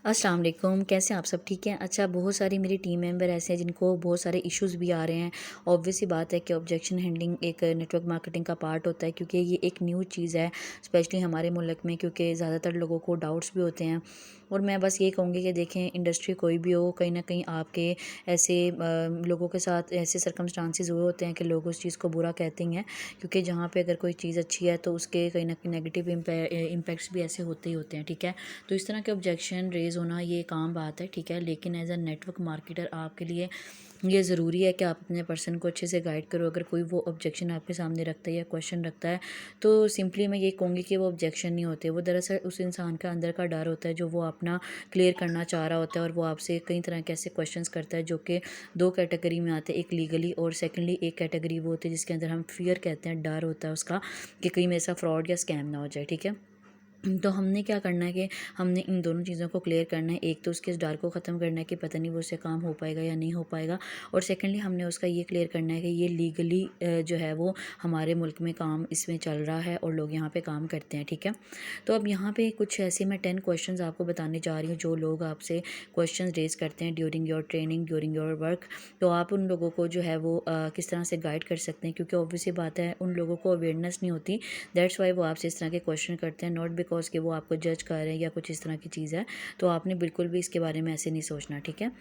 अस्सलाम वालेकुम, कैसे हैं आप सब? ठीक हैं। अच्छा, बहुत सारी मेरी टीम मेंबर ऐसे हैं जिनको बहुत सारे इश्यूज़ भी आ रहे हैं। ऑब्वियस सी बात है कि ऑब्जेक्शन हैंडलिंग एक नेटवर्क मार्केटिंग का पार्ट होता है, क्योंकि ये एक न्यू चीज़ है स्पेशली हमारे मुल्क में, क्योंकि ज़्यादातर लोगों को डाउट्स भी होते हैं। और मैं बस ये कहूँगी कि देखें, इंडस्ट्री कोई भी हो, कहीं ना कहीं आपके ऐसे लोगों के साथ ऐसे सर्कमस्टांसिस हुए होते हैं कि लोग उस चीज़ को बुरा कहते ही हैं, क्योंकि जहाँ पे अगर कोई चीज़ अच्छी है तो उसके कहीं ना कहीं नेगेटिव इम्पैक्ट्स भी ऐसे होते ही होते हैं। ठीक है, तो इस तरह के ऑब्जेक्शन रेज़ होना ये एक आम बात है। ठीक है, लेकिन एज अ नेटवर्क मार्केटर आपके लिए ये ज़रूरी है कि आप अपने पर्सन को अच्छे से गाइड करो। अगर कोई वो ऑब्जेक्शन आपके सामने रखता है या क्वेश्चन रखता है, तो सिंपली मैं ये कहूँगी कि वो ऑब्जेक्शन नहीं होते, वो दरअसल उस इंसान का अंदर का डर होता है जो वो अपना क्लियर करना चाह रहा होता है, और वो आपसे कई तरह के ऐसे क्वेश्चंस करता है जो कि दो कैटेगरी में आते हैं, एक लीगली और सेकेंडली एक कैटेगरी वो होती है जिसके अंदर हम फियर कहते हैं, डर होता है उसका कि कहीं मेरे साथ फ्रॉड या स्कैम ना हो जाए। ठीक है, तो हमने क्या करना है कि हमने इन दोनों चीज़ों को क्लियर करना है। एक तो उसके इस डर को ख़त्म करना है कि पता नहीं वो उससे काम हो पाएगा या नहीं हो पाएगा, और सेकेंडली हमने उसका ये क्लियर करना है कि ये लीगली जो है वो हमारे मुल्क में काम इसमें चल रहा है और लोग यहाँ पे काम करते हैं। ठीक है, तो अब यहाँ पे कुछ ऐसे मैं 10 क्वेश्चंस आपको बताने जा रही हूँ जो लोग आपसे क्वेश्चंस रेज करते हैं during your training, during your work. तो आप उन लोगों को जो है वो किस तरह से गाइड कर सकते हैं, क्योंकि ऑब्वियसली बात है उन लोगों को अवेयरनेस नहीं होती, दैट्स वाई वो आपसे इस तरह के क्वेश्चन करते हैं, नॉट बिकॉज कि वो आपको जज कर रहे हैं या कुछ इस तरह की चीज़ है। तो आपने बिल्कुल भी इसके बारे में ऐसे नहीं सोचना। ठीक है,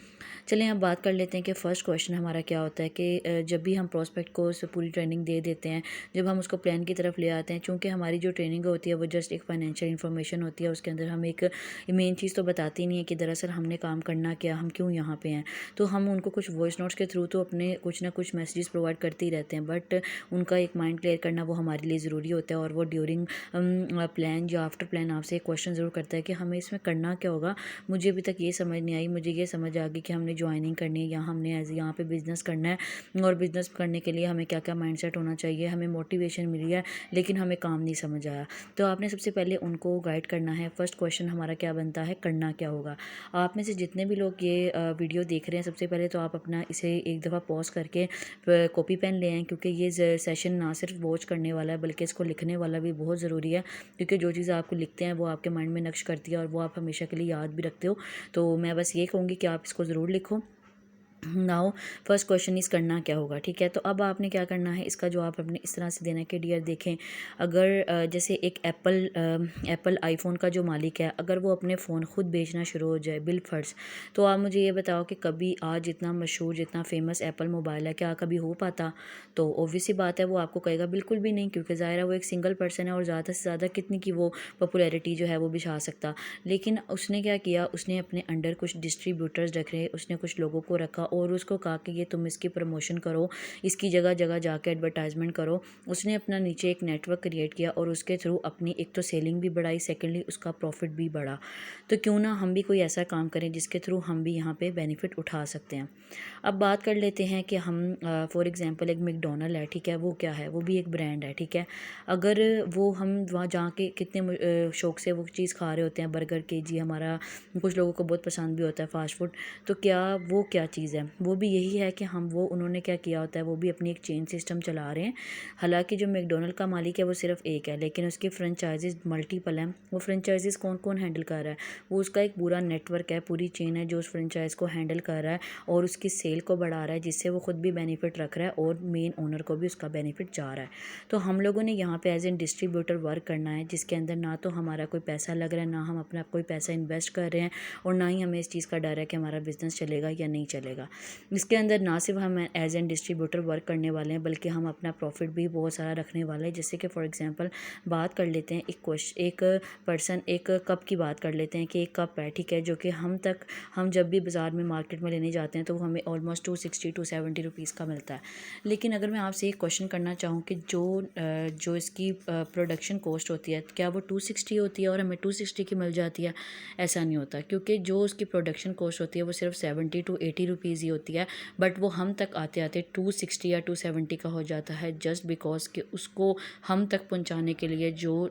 चलिए हम बात कर लेते हैं कि फ़र्स्ट क्वेश्चन हमारा क्या होता है कि जब भी हम प्रोस्पेक्ट को उस पूरी ट्रेनिंग दे देते हैं, जब हम उसको प्लान की तरफ ले आते हैं, चूँकि हमारी जो ट्रेनिंग होती है वो जस्ट एक फाइनेंशियल इन्फॉर्मेशन होती है, उसके अंदर हम एक मेन चीज़ तो बताती नहीं है कि दरअसल हमने काम करना क्या, हम क्यों यहाँ पे हैं। तो हम उनको कुछ वॉइस नोट्स के थ्रू तो अपने कुछ ना कुछ मैसेजेस प्रोवाइड करते ही रहते हैं, बट उनका एक माइंड क्लियर करना वो हमारे लिए ज़रूरी होता है। और वो ड्यूरिंग प्लान या आफ्टर प्लान आपसे एक क्वेश्चन ज़रूर करता है कि हमें इसमें करना क्या होगा, मुझे अभी तक ये समझ नहीं आई, मुझे ये समझ आ गई कि हमने ज्वाइनिंग करनी है या हमने एज यहाँ पे बिज़नेस करना है, और बिज़नेस करने के लिए हमें क्या क्या माइंडसेट होना चाहिए, हमें मोटिवेशन मिली है लेकिन हमें काम नहीं समझ आया। तो आपने सबसे पहले उनको गाइड करना है। फर्स्ट क्वेश्चन हमारा क्या बनता है, करना क्या होगा। आप में से जितने भी लोग ये वीडियो देख रहे हैं, सबसे पहले तो आप अपना इसे एक दफ़ा पॉज करके कॉपी पेन ले आएँ, क्योंकि ये सेशन ना सिर्फ वॉच करने वाला है बल्कि इसको लिखने वाला भी बहुत ज़रूरी है, क्योंकि जो चीज़ आपको लिखते हैं वो आपके माइंड में नक्श करती है और वो आप हमेशा के लिए याद भी रखते हो। तो मैं बस ये कहूँगी कि आप इसको ज़रूर लिखो। नाउ फर्स्ट क्वेश्चन इस करना क्या होगा। ठीक है, तो अब आपने क्या करना है, इसका जवाब अपने इस तरह से देना है कि डियर देखें, अगर जैसे एक एप्पल आईफोन का जो मालिक है, अगर वो अपने फ़ोन ख़ुद बेचना शुरू हो जाए बिल फर्ज, तो आप मुझे ये बताओ कि कभी आज जितना मशहूर जितना फेमस एप्पल मोबाइल है, क्या कभी हो पाता? तो ऑब्वियसली बात है वो आपको कहेगा बिल्कुल भी नहीं, क्योंकि ज़ाहिर है वो एक सिंगल पर्सन है और ज़्यादा से ज़्यादा कितनी की वो पॉपुलैरिटी जो है वो बिछा सकता। लेकिन उसने क्या किया, उसने अपने अंडर कुछ डिस्ट्रीब्यूटर्स रखे, उसने कुछ लोगों को रखा और उसको कहा कि ये तुम इसकी प्रमोशन करो, इसकी जगह जगह जाके एडवर्टाइजमेंट करो। उसने अपना नीचे एक नेटवर्क क्रिएट किया और उसके थ्रू अपनी एक तो सेलिंग भी बढ़ाई, सेकेंडली उसका प्रॉफिट भी बढ़ा। तो क्यों ना हम भी कोई ऐसा काम करें जिसके थ्रू हम भी यहाँ पे बेनिफिट उठा सकते हैं। अब बात कर लेते हैं कि हम फॉर एग्जांपल एक मैकडॉनल्ड है, ठीक है, वो क्या है, वो भी एक ब्रांड है। ठीक है, अगर वो हम वहाँ जाके कितने शौक से वो चीज़ खा रहे होते हैं, बर्गर केजी हमारा कुछ लोगों को बहुत पसंद भी होता है फास्ट फूड, तो क्या वो क्या चीज़ है, वो भी यही है कि हम वो उन्होंने क्या किया होता है, वो भी अपनी एक चेन सिस्टम चला रहे हैं। हालांकि जो मैकडॉनल्ड का मालिक है वो सिर्फ एक है, लेकिन उसकी फ्रेंचाइजीज मल्टीपल हैं। वो फ्रेंचाइजीज कौन कौन हैंडल कर रहा है, वो उसका एक पूरा नेटवर्क है, पूरी चेन है जो उस फ्रेंचाइज को हैंडल कर रहा है और उसकी सेल को बढ़ा रहा है, जिससे वो खुद भी बेनिफिट रख रहा है और मेन ओनर को भी उसका बेनिफिट जा रहा है। तो हम लोगों ने यहाँ पे एज एन डिस्ट्रीब्यूटर वर्क करना है, जिसके अंदर ना तो हमारा कोई पैसा लग रहा है, ना हम अपना कोई पैसा इन्वेस्ट कर रहे हैं, और ना ही हमें इस चीज़ का डर है कि हमारा बिजनेस चलेगा या नहीं चलेगा। इसके अंदर ना सिर्फ हम एज एन डिस्ट्रीब्यूटर वर्क करने वाले हैं, बल्कि हम अपना प्रॉफिट भी बहुत सारा रखने वाले हैं। जैसे कि फॉर एग्जांपल बात कर लेते हैं एक पर्सन एक कप की बात कर लेते हैं कि एक कप है, ठीक है, जो कि हम जब भी बाज़ार में मार्केट में लेने जाते हैं तो वो हमें ऑलमोस्ट 260 टू 70 रुपीज़ का मिलता है। लेकिन अगर मैं आपसे एक क्वेश्चन करना चाहूँ कि जो इसकी प्रोडक्शन कॉस्ट होती है, क्या वो 260 होती है और हमें 260 की मिल जाती है? ऐसा नहीं होता, क्योंकि जो उसकी प्रोडक्शन कॉस्ट होती है वो सिर्फ 70 टू 80 रुपीज़ ईजी होती है, बट वो हम तक आते आते 260 या 270 का हो जाता है, जस्ट बिकॉज कि उसको हम तक पहुंचाने के लिए जो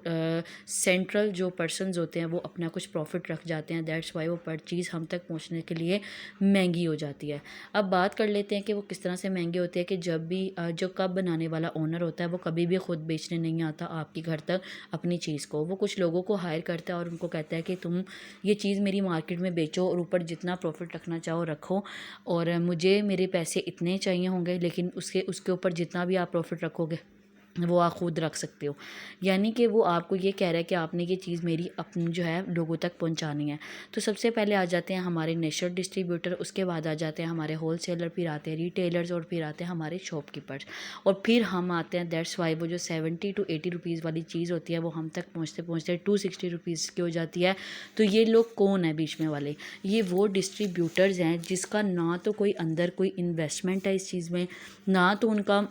सेंट्रल जो पर्सनस होते हैं वो अपना कुछ प्रॉफिट रख जाते हैं। दैट्स वाई वो पर चीज़ हम तक पहुंचने के लिए महंगी हो जाती है। अब बात कर लेते हैं कि वो किस तरह से महंगी होती है कि जब भी जो कप बनाने वाला ओनर होता है वो कभी भी ख़ुद बेचने नहीं आता आपके घर तक अपनी चीज़ को। वो कुछ लोगों को हायर करता है और उनको कहता है कि तुम ये चीज़ मेरी मार्केट में बेचो और ऊपर जितना प्रॉफिट रखना चाहो रखो, और मुझे मेरे पैसे इतने चाहिए होंगे, लेकिन उसके ऊपर जितना भी आप प्रॉफिट रखोगे वो आप खुद रख सकते हो। यानी कि वो आपको ये कह रहा है कि आपने ये चीज़ मेरी अपनी जो है लोगों तक पहुंचानी है। तो सबसे पहले आ जाते हैं हमारे नेशनल डिस्ट्रीब्यूटर, उसके बाद आ जाते हैं हमारे होलसेलर, फिर आते हैं रिटेलर्स और फिर आते हैं हमारे शॉपकीपर्स, और फिर हम आते हैं। दैट्स वाई वो जो 70 to 80 रुपीज़ वाली चीज़ होती है वो हम तक पहुँचते पहुँचते 260 रुपीज़ की हो जाती है। तो ये लोग कौन है बीच में वाले? ये वो डिस्ट्रीब्यूटर्स हैं जिसका ना तो कोई अंदर कोई इन्वेस्टमेंट है इस चीज़ में, ना तो उनका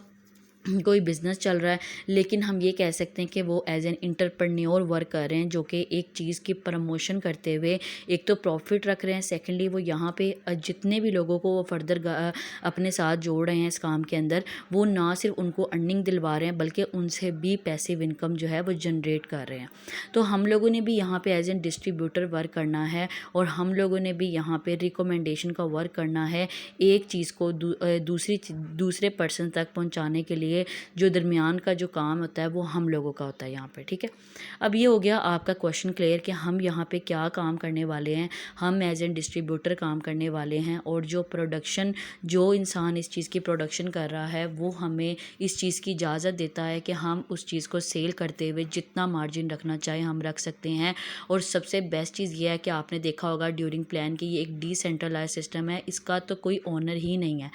कोई बिज़नेस चल रहा है, लेकिन हम ये कह सकते हैं कि वो एज एन इंटरप्रेन्योर वर्क कर रहे हैं, जो कि एक चीज़ की प्रमोशन करते हुए एक तो प्रॉफिट रख रहे हैं, सेकेंडली वो यहाँ पे जितने भी लोगों को वो फर्दर अपने साथ जोड़ रहे हैं इस काम के अंदर, वो ना सिर्फ उनको अर्निंग दिलवा रहे हैं बल्कि उनसे भी पैसिव इनकम जो है वो जनरेट कर रहे हैं। तो हम लोगों ने भी यहाँ पे एज एन डिस्ट्रीब्यूटर वर्क करना है, और हम लोगों ने भी यहाँ पे रिकमेंडेशन का वर्क करना है एक चीज़ को दूसरे पर्सन तक पहुँचाने के लिए। जो दरमियान का जो काम होता है वो हम लोगों का होता है यहाँ पे, ठीक है। अब ये हो गया आपका क्वेश्चन क्लियर कि हम यहाँ पे क्या काम करने वाले हैं। हम एज एन डिस्ट्रीब्यूटर काम करने वाले हैं, और जो प्रोडक्शन जो इंसान इस चीज़ की प्रोडक्शन कर रहा है वो हमें इस चीज़ की इजाज़त देता है कि हम उस चीज़ को सेल करते हुए जितना मार्जिन रखना चाहें हम रख सकते हैं। और सबसे बेस्ट चीज़ ये है कि आपने देखा होगा ड्यूरिंग प्लान कि ये एक डिसेंट्रलाइज सिस्टम है, इसका तो कोई ओनर ही नहीं है।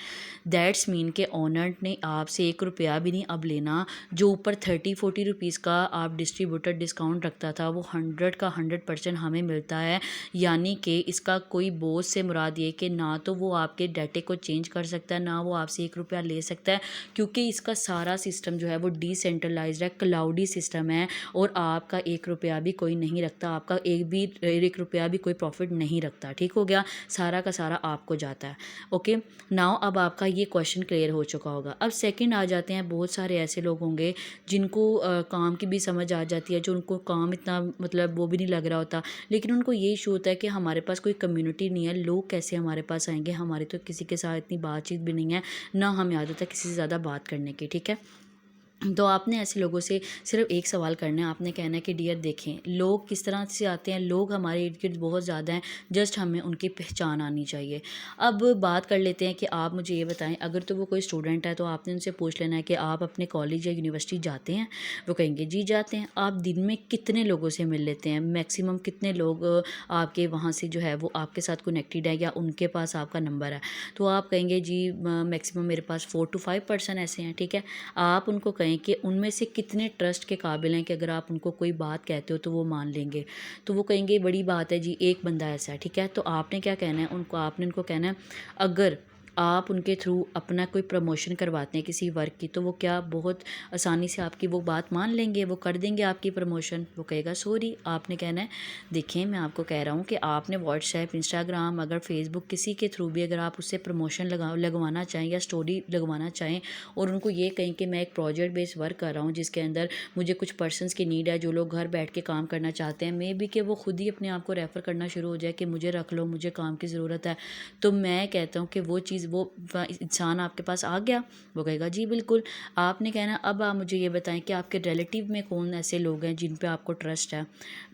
दैट्स मीन के ओनर ने आपसे 1 रुपया भी नहीं अब लेना। जो ऊपर 30-40 रुपीज़ का आप डिस्ट्रीब्यूटर डिस्काउंट रखता था वो 100 का 100% हमें मिलता है। यानी कि इसका कोई बोझ से मुराद ये कि ना तो वो आपके डाटे को चेंज कर सकता है, ना वो आपसे 1 रुपया ले सकता है, क्योंकि इसका सारा सिस्टम जो है वो डिसेंट्रलाइज्ड है, क्लाउडी सिस्टम है, और आपका 1 रुपया भी कोई नहीं रखता, आपका 1 रुपया भी कोई प्रॉफिट नहीं रखता। ठीक हो गया, सारा का सारा आपको जाता है। ओके नाउ अब आपका ये क्वेश्चन क्लियर हो चुका होगा। अब सेकंड आ जाते हैं, बहुत सारे ऐसे लोग होंगे जिनको काम की भी समझ आ जाती है, जो उनको काम इतना मतलब वो भी नहीं लग रहा होता, लेकिन उनको ये इशू होता है कि हमारे पास कोई कम्युनिटी नहीं है, लोग कैसे हमारे पास आएंगे, हमारी तो किसी के साथ इतनी बातचीत भी नहीं है, ना हमें आदत है किसी से ज़्यादा बात करने की। ठीक है, तो आपने ऐसे लोगों से सिर्फ एक सवाल करना है, आपने कहना है कि डियर देखें लोग किस तरह से आते हैं, लोग हमारे इर्द गिर्द बहुत ज़्यादा हैं, जस्ट हमें उनकी पहचान आनी चाहिए। अब बात कर लेते हैं कि आप मुझे ये बताएं, अगर तो वो कोई स्टूडेंट है तो आपने उनसे पूछ लेना है कि आप अपने कॉलेज या यूनिवर्सिटी जाते हैं। वो कहेंगे जी जाते हैं। आप दिन में कितने लोगों से मिल लेते हैं, मैक्सिमम कितने लोग आपके वहाँ से जो है वो आपके साथ कनेक्टेड है या उनके पास आपका नंबर है। तो आप कहेंगे जी मैक्सिमम मेरे पास 4 to 5 पर्सन ऐसे हैं। ठीक है, आप उनको कहें कि उनमें से कितने ट्रस्ट के काबिल हैं कि अगर आप उनको कोई बात कहते हो तो वो मान लेंगे। तो वो कहेंगे बड़ी बात है जी, एक बंदा ऐसा है। ठीक है, तो आपने क्या कहना है उनको, आपने उनको कहना है अगर आप उनके थ्रू अपना कोई प्रमोशन करवाते हैं किसी वर्क की, तो वो क्या बहुत आसानी से आपकी वो बात मान लेंगे, वो कर देंगे आपकी प्रमोशन? वो कहेगा सॉरी। आपने कहना है देखिए मैं आपको कह रहा हूँ कि आपने व्हाट्सएप, इंस्टाग्राम, अगर फेसबुक किसी के थ्रू भी अगर आप उससे प्रमोशन लगवाना चाहें या स्टोरी लगवाना चाहें और उनको ये कहें कि मैं एक प्रोजेक्ट बेस्ड वर्क कर रहा हूँ जिसके अंदर मुझे कुछ पर्सनस की नीड है जो लोग घर बैठ के काम करना चाहते हैं, मे बी कि वो खुद ही अपने आप को रेफ़र करना शुरू हो जाए कि मुझे रख लो, मुझे काम की ज़रूरत है, तो मैं कहता हूँ कि वो चीज़ वो इंसान आपके पास आ गया। वो कहेगा जी बिल्कुल। आपने कहना अब आप मुझे ये बताएं कि आपके रिलेटिव में कौन ऐसे लोग हैं जिन पे आपको ट्रस्ट है,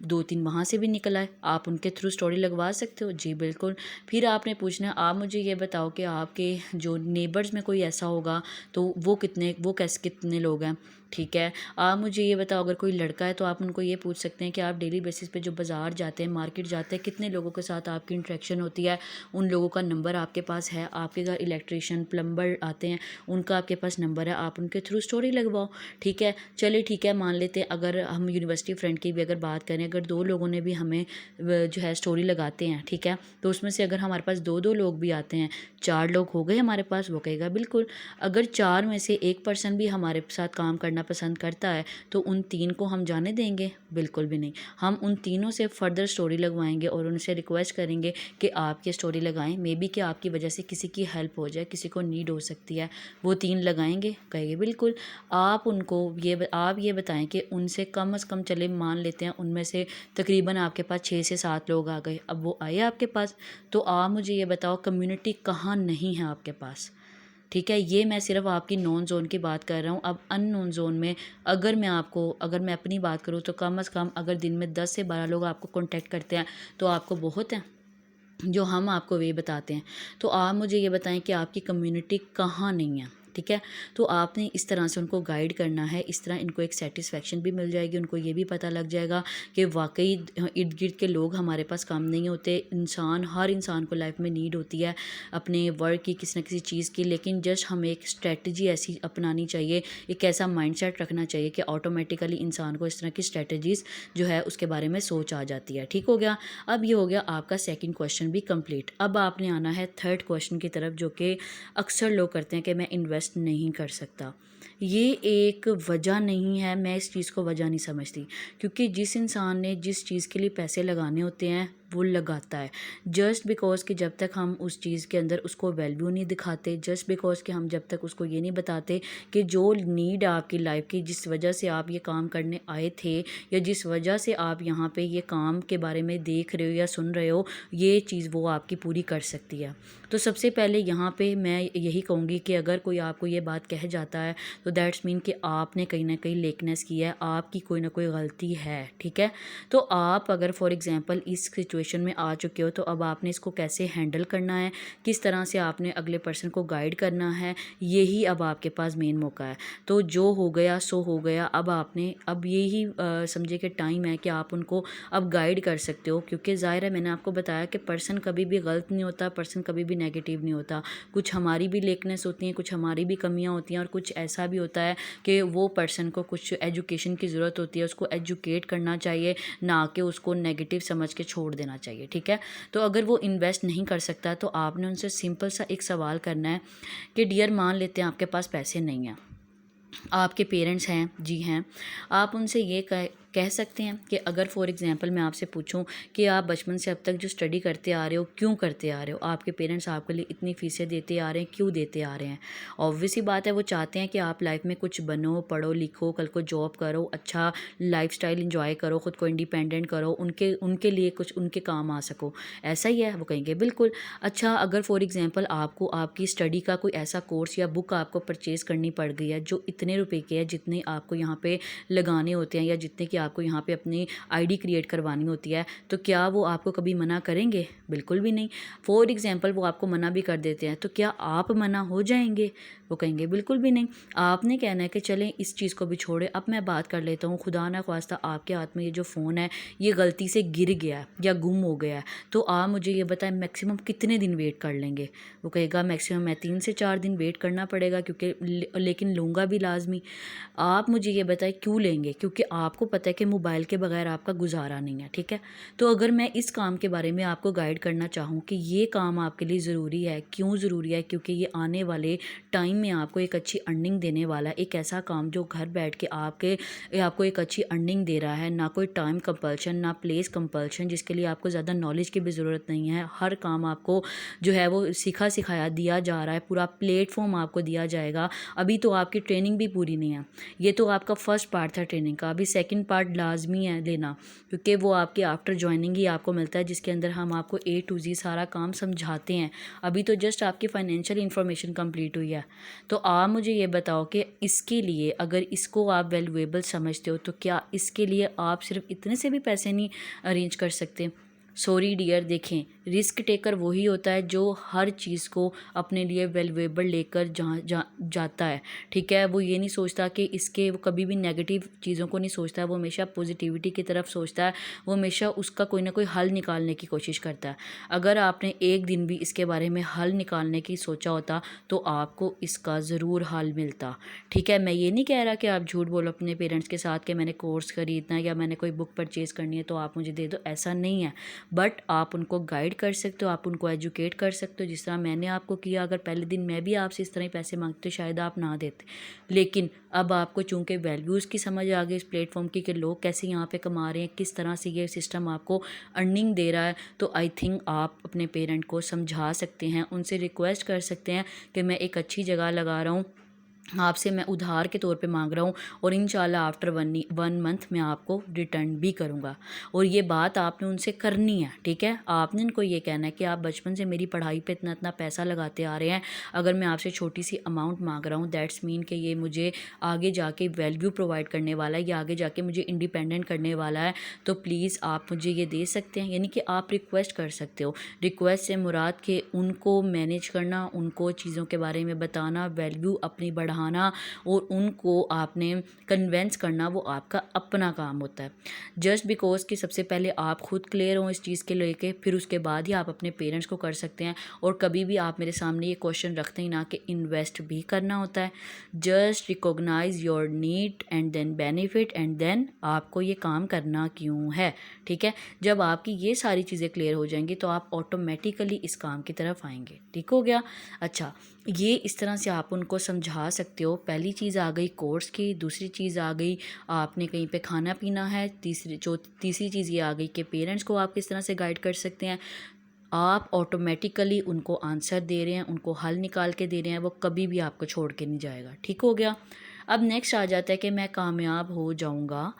2-3 वहाँ से भी निकल आए, आप उनके थ्रू स्टोरी लगवा सकते हो। जी बिल्कुल। फिर आपने पूछना आप मुझे ये बताओ कि आपके जो नेबर्स में कोई ऐसा होगा तो वो कितने लोग हैं। ठीक है, आप मुझे ये बताओ अगर कोई लड़का है तो आप उनको ये पूछ सकते हैं कि आप डेली बेसिस पे जो बाज़ार जाते हैं, मार्केट जाते हैं, कितने लोगों के साथ आपकी इंटरेक्शन होती है, उन लोगों का नंबर आपके पास है। आपके घर इलेक्ट्रीशियन, प्लम्बर आते हैं, उनका आपके पास नंबर है, आप उनके थ्रू स्टोरी लगवाओ। ठीक है, चलिए ठीक है, मान लेते हैं अगर हम यूनिवर्सिटी फ्रेंड की भी अगर बात करें, अगर 2 लोगों ने भी हमें जो है स्टोरी लगाते हैं, ठीक है, तो उसमें से अगर हमारे पास 2-2 लोग भी आते हैं, 4 लोग हो गए हमारे पास। वो कहेगा बिल्कुल। अगर 4 में से 1 पर्सन भी हमारे साथ काम करना करना पसंद करता है तो उन 3 को हम जाने देंगे? बिल्कुल भी नहीं। हम उन तीनों से फर्दर स्टोरी लगवाएंगे और उनसे रिक्वेस्ट करेंगे कि आप ये स्टोरी लगाएं, मे बी कि आपकी वजह से किसी की हेल्प हो जाए, किसी को नीड हो सकती है। वो 3 लगाएंगे? कहेंगे बिल्कुल। आप ये बताएं कि उनसे कम से कम चले मान लेते हैं उनमें से तकरीबन आपके पास 6 से 7 लोग आ गए, अब वो आए आपके पास, तो आप मुझे ये बताओ कम्युनिटी कहाँ नहीं है आपके पास? ठीक है, ये मैं सिर्फ आपकी नॉन जोन की बात कर रहा हूँ। अब अननोन जोन में अगर मैं अपनी बात करूँ तो कम से कम अगर दिन में 10 से 12 लोग आपको कांटेक्ट करते हैं तो आपको बहुत है जो हम आपको वे बताते हैं। तो आप मुझे ये बताएं कि आपकी कम्युनिटी कहाँ नहीं है। ठीक है, तो आपने इस तरह से उनको गाइड करना है, इस तरह इनको एक सेटिस्फेक्शन भी मिल जाएगी, उनको ये भी पता लग जाएगा कि वाकई इर्द गिर्द के लोग हमारे पास काम नहीं होते। हर इंसान को लाइफ में नीड होती है अपने वर्क की, किसी न किसी चीज़ की, लेकिन जस्ट हमें एक स्ट्रेटजी ऐसी अपनानी चाहिए, एक ऐसा माइंडसेट रखना चाहिए कि ऑटोमेटिकली इंसान को इस तरह की स्ट्रेटजीज़ जो है उसके बारे में सोच आ जाती है। ठीक हो गया। अब ये हो गया आपका सेकंड क्वेश्चन भी कंप्लीट। अब आपने आना है थर्ड क्वेश्चन की तरफ, जो कि अक्सर लोग करते हैं कि मैं इन्वेस्ट नहीं कर सकता। ये एक वजह नहीं है, मैं इस चीज़ को वजह नहीं समझती, क्योंकि जिस इंसान ने जिस चीज़ के लिए पैसे लगाने होते हैं वो लगाता है। जस्ट बिकॉज कि जब तक हम उस चीज़ के अंदर उसको वैल्यू नहीं दिखाते, जस्ट बिकॉज कि हम जब तक उसको ये नहीं बताते कि जो नीड आपकी लाइफ की, जिस वजह से आप ये काम करने आए थे या जिस वजह से आप यहाँ पे ये काम के बारे में देख रहे हो या सुन रहे हो, ये चीज़ वो आपकी पूरी कर सकती है। तो सबसे पहले यहाँ पे मैं यही कहूँगी कि अगर कोई आपको ये बात कह जाता है तो दैट्स मीन कि आपने कहीं ना कहीं लेकनेस की है, आपकी कोई ना कोई गलती है। ठीक है, तो आप अगर फॉर एग्जांपल इस सिचुएशन में आ चुके हो तो अब आपने इसको कैसे हैंडल करना है, किस तरह से आपने अगले पर्सन को गाइड करना है, यही अब आपके पास मेन मौका है। तो जो हो गया सो हो गया। अब यही समझे कि टाइम है कि आप उनको अब गाइड कर सकते हो, क्योंकि ज़ाहिर है मैंने आपको बताया कि पर्सन कभी भी गलत नहीं होता, पर्सन कभी भी नेगेटिव नहीं होता। कुछ हमारी भी लेकनेस होती हैं, कुछ हमारी भी कमियां होती हैं, और कुछ ऐसा भी होता है कि वो पर्सन को कुछ एजुकेशन की ज़रूरत होती है, उसको एजुकेट करना चाहिए, ना कि उसको नेगेटिव समझ के छोड़ देना चाहिए। ठीक है, तो अगर वो इन्वेस्ट नहीं कर सकता तो आपने उनसे सिंपल सा एक सवाल करना है कि डियर, मान लेते हैं आपके पास पैसे नहीं हैं, आपके पेरेंट्स हैं, जी हैं, आप उनसे ये कह सकते हैं कि अगर फॉर एग्जांपल मैं आपसे पूछूं कि आप बचपन से अब तक जो स्टडी करते आ रहे हो क्यों करते आ रहे हो, आपके पेरेंट्स आपके लिए इतनी फीसें देते आ रहे हैं, क्यों देते आ रहे हैं? ऑब्वियस सी बात है, वो चाहते हैं कि आप लाइफ में कुछ बनो, पढ़ो लिखो, कल को जॉब करो, अच्छा लाइफस्टाइल इंजॉय करो, ख़ुद को इंडिपेंडेंट करो, उनके उनके लिए कुछ उनके काम आ सको। ऐसा ही है? वो कहेंगे बिल्कुल। अच्छा, अगर फॉर एग्जांपल आपको आपकी स्टडी का कोई ऐसा कोर्स या बुक आपको परचेज़ करनी पड़ गई है जो इतने रुपए की है, जितने आपको यहाँ पे लगाने होते हैं या जितने की आपको यहाँ पे अपनी आईडी क्रिएट करवानी होती है, तो क्या वो आपको कभी मना करेंगे? बिल्कुल भी नहीं। फॉर एग्जांपल वो आपको मना भी कर देते हैं, तो क्या आप मना हो जाएंगे? वो कहेंगे बिल्कुल भी नहीं। आपने कहना है कि चलें इस चीज़ को भी छोड़े, अब मैं बात कर लेता हूँ, खुदा ना ख्वास्ता आपके हाथ में ये जो फ़ोन है ये गलती से गिर गया या गुम हो गया है, तो आप मुझे ये बताएं मैक्सिमम कितने दिन वेट कर लेंगे? वो कहेगा मैक्सिमम मैं 3 से 4 दिन वेट करना पड़ेगा, क्योंकि लेकिन लूँगा भी लाजमी। आप मुझे ये बताएं क्यों लेंगे? क्योंकि आपको पता है कि मोबाइल के बगैर आपका गुजारा नहीं है। ठीक है, तो अगर मैं इस काम के बारे में आपको गाइड करना चाहूँ कि ये काम आपके लिए ज़रूरी है, क्यों ज़रूरी है? क्योंकि ये आने वाले टाइम में आपको एक अच्छी अर्निंग देने वाला है, एक ऐसा काम जो घर बैठ के आपको एक अच्छी अर्निंग दे रहा है, ना कोई टाइम कंपल्शन, ना प्लेस कंपल्शन, जिसके लिए आपको ज़्यादा नॉलेज की भी ज़रूरत नहीं है। हर काम आपको जो है वो सिखाया दिया जा रहा है, पूरा प्लेटफॉर्म आपको दिया जाएगा। अभी तो आपकी ट्रेनिंग भी पूरी नहीं है, ये तो आपका फर्स्ट पार्ट था ट्रेनिंग का, अभी सेकंड पार्ट लाजमी है लेना, क्योंकि वो आपके आफ्टर ज्वाइनिंग ही आपको मिलता है, जिसके अंदर हम आपको A to Z सारा काम समझाते हैं। अभी तो जस्ट आपकी फाइनेंशियल इन्फॉर्मेशन कंप्लीट हुई है। तो आप मुझे ये बताओ कि इसके लिए अगर इसको आप वैल्यूएबल समझते हो तो क्या इसके लिए आप सिर्फ इतने से भी पैसे नहीं अरेंज कर सकते? सॉरी डियर, देखें रिस्क टेकर वही होता है जो हर चीज़ को अपने लिए वैल्यूएबल लेकर जाता है। ठीक है, वो ये नहीं सोचता कि वो कभी भी नेगेटिव चीज़ों को नहीं सोचता है, वो हमेशा पॉजिटिविटी की तरफ सोचता है, वो हमेशा उसका कोई ना कोई हल निकालने की कोशिश करता है। अगर आपने एक दिन भी इसके बारे में हल निकालने की सोचा होता तो आपको इसका ज़रूर हल मिलता। ठीक है, मैं ये नहीं कह रहा कि आप झूठ बोलो अपने पेरेंट्स के साथ कि मैंने कोर्स खरीदना है या मैंने कोई बुक परचेज़ करनी है तो आप मुझे दे दो, ऐसा नहीं है। बट आप उनको गाइड कर सकते हो, आप उनको एजुकेट कर सकते हो जिस तरह मैंने आपको किया। अगर पहले दिन मैं भी आपसे इस तरह ही पैसे मांगते तो शायद आप ना देते, लेकिन अब आपको चूँकि वैल्यूज़ की समझ आ गई इस प्लेटफॉर्म की कि लोग कैसे यहाँ पे कमा रहे हैं, किस तरह से ये सिस्टम आपको अर्निंग दे रहा है, तो आई थिंक आप अपने पेरेंट को समझा सकते हैं, उनसे रिक्वेस्ट कर सकते हैं कि मैं एक अच्छी जगह लगा रहा हूँ, आपसे मैं उधार के तौर पे मांग रहा हूँ और इंशाल्लाह आफ्टर 1 मंथ मैं आपको रिटर्न भी करूँगा। और ये बात आपने उनसे करनी है, ठीक है। आपने उनको ये कहना है कि आप बचपन से मेरी पढ़ाई पे इतना इतना पैसा लगाते आ रहे हैं, अगर मैं आपसे छोटी सी अमाउंट मांग रहा हूँ दैट्स मीन कि ये मुझे आगे जाके वैल्यू प्रोवाइड करने वाला है, या आगे जाके मुझे इंडिपेंडेंट करने वाला है, तो प्लीज़ आप मुझे ये दे सकते हैं। यानी कि आप रिक्वेस्ट कर सकते हो। रिक्वेस्ट से मुराद के उनको मैनेज करना, उनको चीज़ों के बारे में बताना, वैल्यू अपनी बढ़ाना और उनको आपने कन्वेंस करना, वो आपका अपना काम होता है। जस्ट बिकॉज कि सबसे पहले आप खुद क्लियर हो इस चीज़ के लेके, फिर उसके बाद ही आप अपने पेरेंट्स को कर सकते हैं। और कभी भी आप मेरे सामने ये क्वेश्चन रखते ही ना कि इन्वेस्ट भी करना होता है। Just recognise your need and then benefit and then आपको ये काम करना क्यों है, ठीक है। जब आपकी ये सारी चीज़ें क्लियर हो जाएंगी तो आप ऑटोमेटिकली इस काम की तरफ आएंगे, ठीक हो गया। अच्छा, ये इस तरह से आप उनको समझा सकते हो। पहली चीज़ आ गई कोर्स की, दूसरी चीज़ आ गई आपने कहीं पे खाना पीना है, तीसरी चीज़ ये आ गई कि पेरेंट्स को आप किस तरह से गाइड कर सकते हैं। आप ऑटोमेटिकली उनको आंसर दे रहे हैं, उनको हल निकाल के दे रहे हैं, वो कभी भी आपको छोड़ के नहीं जाएगा, ठीक हो गया। अब नेक्स्ट आ जाता है कि मैं कामयाब हो जाऊंगा।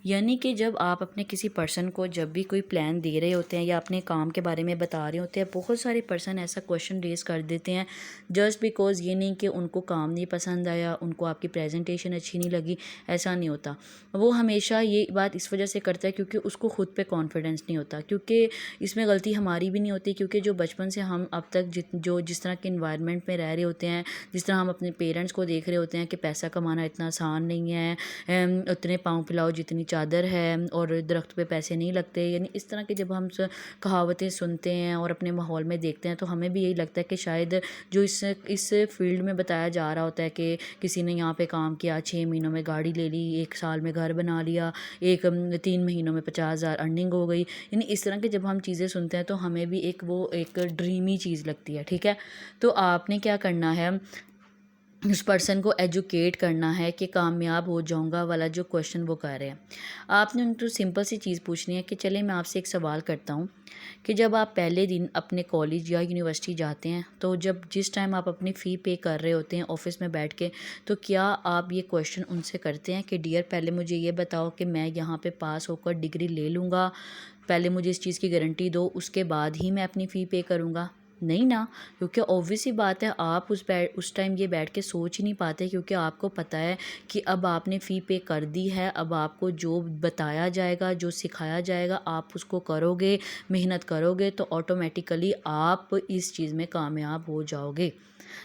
यानी कि जब आप अपने किसी पर्सन को जब भी कोई प्लान दे रहे होते हैं या अपने काम के बारे में बता रहे होते हैं, बहुत सारे पर्सन ऐसा क्वेश्चन रेज़ कर देते हैं जस्ट बिकॉज़ ये नहीं कि उनको काम नहीं पसंद आया, उनको आपकी प्रेजेंटेशन अच्छी नहीं लगी, ऐसा नहीं होता। वो हमेशा ये बात इस वजह से करता है क्योंकि उसको खुद पे कॉन्फिडेंस नहीं होता। क्योंकि इसमें गलती हमारी भी नहीं होती, क्योंकि जो बचपन से हम अब तक जिस तरह के इन्वायरमेंट में रह रहे होते हैं, जिस तरह हम अपने पेरेंट्स को देख रहे होते हैं कि पैसा कमाना इतना आसान नहीं है, उतने पाँव फैलाओ जितनी चादर है और दरख्त पे पैसे नहीं लगते। यानी इस तरह की जब हम कहावतें सुनते हैं और अपने माहौल में देखते हैं तो हमें भी यही लगता है कि शायद जो इस फील्ड में बताया जा रहा होता है कि किसी ने यहाँ पे काम किया, 6 महीनों में गाड़ी ले ली, 1 साल में घर बना लिया, 3 महीनों में 50,000 अर्निंग हो गई। यानी इस तरह की जब हम चीज़ें सुनते हैं तो हमें भी एक ड्रीमी चीज़ लगती है, ठीक है। तो आपने क्या करना है, उस पर्सन को एजुकेट करना है कि कामयाब हो जाऊंगा वाला जो क्वेश्चन वो कर रहे हैं। आपने उनको सिंपल सी चीज़ पूछनी है कि चले मैं आपसे एक सवाल करता हूँ कि जब आप पहले दिन अपने कॉलेज या यूनिवर्सिटी जाते हैं तो जिस टाइम आप अपनी फ़ी पे कर रहे होते हैं ऑफिस में बैठ के, तो क्या आप ये क्वेश्चन उनसे करते हैं कि डियर पहले मुझे ये बताओ कि मैं यहाँ पे पास होकर डिग्री ले लूँगा, पहले मुझे इस चीज़ की गारंटी दो, उसके बाद ही मैं अपनी फ़ी पे करूँगा? नहीं ना, क्योंकि ऑब्वियस ही बात है आप उस टाइम ये बैठ के सोच ही नहीं पाते, क्योंकि आपको पता है कि अब आपने फ़ी पे कर दी है, अब आपको जो बताया जाएगा, जो सिखाया जाएगा आप उसको करोगे, मेहनत करोगे तो ऑटोमेटिकली आप इस चीज़ में कामयाब हो जाओगे।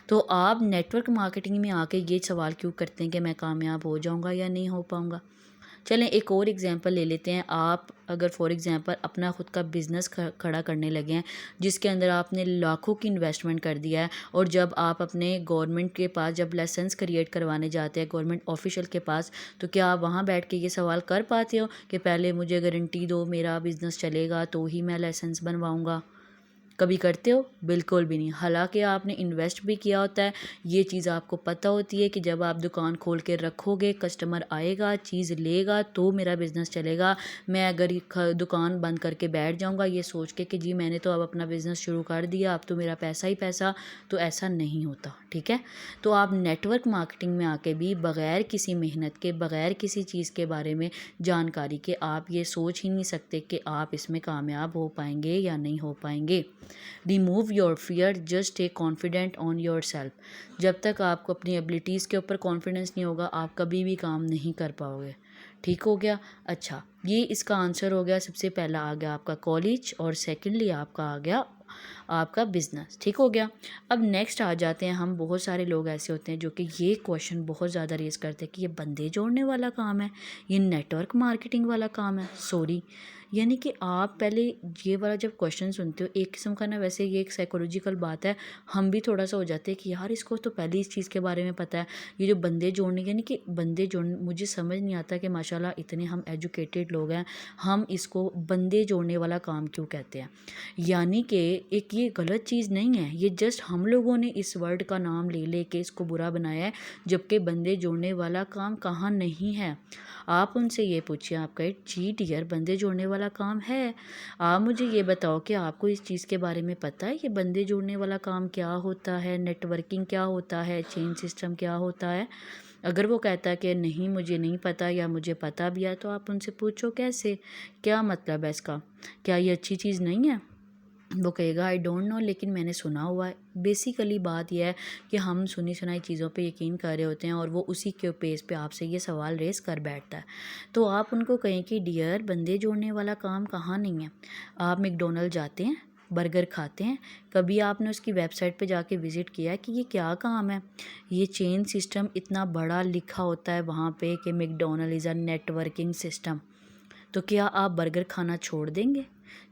तो आप नेटवर्क मार्केटिंग में आके ये सवाल क्यों करते हैं कि मैं कामयाब हो जाऊंगा या नहीं हो पाऊंगा? चलें एक और एग्जांपल ले लेते हैं। आप अगर फॉर एग्जांपल अपना ख़ुद का बिज़नेस खड़ा करने लगे हैं जिसके अंदर आपने लाखों की इन्वेस्टमेंट कर दिया है, और जब आप अपने गवर्नमेंट के पास जब लाइसेंस क्रिएट करवाने जाते हैं गवर्नमेंट ऑफिशियल के पास, तो क्या आप वहाँ बैठ के ये सवाल कर पाते हो कि पहले मुझे गारंटी दो मेरा बिज़नेस चलेगा तो ही मैं लाइसेंस बनवाऊँगा? कभी करते हो? बिल्कुल भी नहीं। हालांकि आपने इन्वेस्ट भी किया होता है, ये चीज़ आपको पता होती है कि जब आप दुकान खोल के रखोगे कस्टमर आएगा चीज़ लेगा तो मेरा बिज़नेस चलेगा। मैं अगर दुकान बंद करके बैठ जाऊंगा ये सोच के कि जी मैंने तो अब अपना बिज़नेस शुरू कर दिया, अब तो मेरा पैसा ही पैसा, तो ऐसा नहीं होता, ठीक है। तो आप नेटवर्क मार्केटिंग में आके भी बग़ैर किसी मेहनत के, बग़ैर किसी चीज़ के बारे में जानकारी के आप ये सोच ही नहीं सकते कि आप इसमें कामयाब हो पाएंगे या नहीं हो पाएंगे। रिमूव योर फियर, जस्ट टे कॉन्फिडेंट ऑन योर सेल्फ। जब तक आपको अपनी एबिलिटीज़ के ऊपर कॉन्फिडेंस नहीं होगा आप कभी भी काम नहीं कर पाओगे, ठीक हो गया। अच्छा, ये इसका आंसर हो गया। सबसे पहला आ गया आपका कॉलेज और सेकेंडली आपका आ गया आपका बिज़नेस, ठीक हो गया। अब नेक्स्ट आ जाते हैं हम। बहुत सारे लोग ऐसे होते हैं जो कि ये क्वेश्चन बहुत ज़्यादा रेज़ करते हैं कि ये बंदे जोड़ने वाला काम है, ये नेटवर्क मार्केटिंग वाला काम है। सॉरी, यानी कि आप पहले ये वाला जब क्वेश्चन सुनते हो, एक किस्म का ना वैसे ये एक साइकोलॉजिकल बात है, हम भी थोड़ा सा हो जाते हैं कि यार इसको तो पहले इस चीज़ के बारे में पता है। ये जो बंदे जोड़ने, यानी कि बंदे जोड़ने, मुझे समझ नहीं आता कि माशाल्लाह इतने हम एजुकेटेड लोग हैं, हम इसको बंदे जोड़ने वाला काम क्यों कहते हैं। यानी कि एक ये गलत चीज़ नहीं है, ये जस्ट हम लोगों ने इस वर्ड का नाम ले ले के इसको बुरा बनाया है, जबकि बंदे जोड़ने वाला काम कहाँ नहीं है। आप उनसे ये पूछिए, आप कहे जी डियर बंदे जोड़ने वाला काम है, आप मुझे ये बताओ कि आपको इस चीज़ के बारे में पता है, ये बंदे जोड़ने वाला काम क्या होता है, नेटवर्किंग क्या होता है, चेन सिस्टम क्या होता है। अगर वो कहता है कि नहीं मुझे नहीं पता या मुझे पता भी है, तो आप उनसे पूछो कैसे, क्या मतलब है इसका, क्या ये अच्छी चीज़ नहीं है। वो कहेगा आई डोंट नो, लेकिन मैंने सुना हुआ है। बेसिकली बात यह है कि हम सुनी सुनाई चीज़ों पे यकीन कर रहे होते हैं और वो उसी के पेस पे आपसे ये सवाल रेस कर बैठता है। तो आप उनको कहें कि डियर बंदे जोड़ने वाला काम कहाँ नहीं है। आप मैकडॉनल्ड जाते हैं, बर्गर खाते हैं, कभी आपने उसकी वेबसाइट पे जाके विज़िट किया है कि ये क्या काम है। ये चेन सिस्टम इतना बड़ा लिखा होता है वहाँ पे कि McDonald is a networking system. तो क्या आप बर्गर खाना छोड़ देंगे।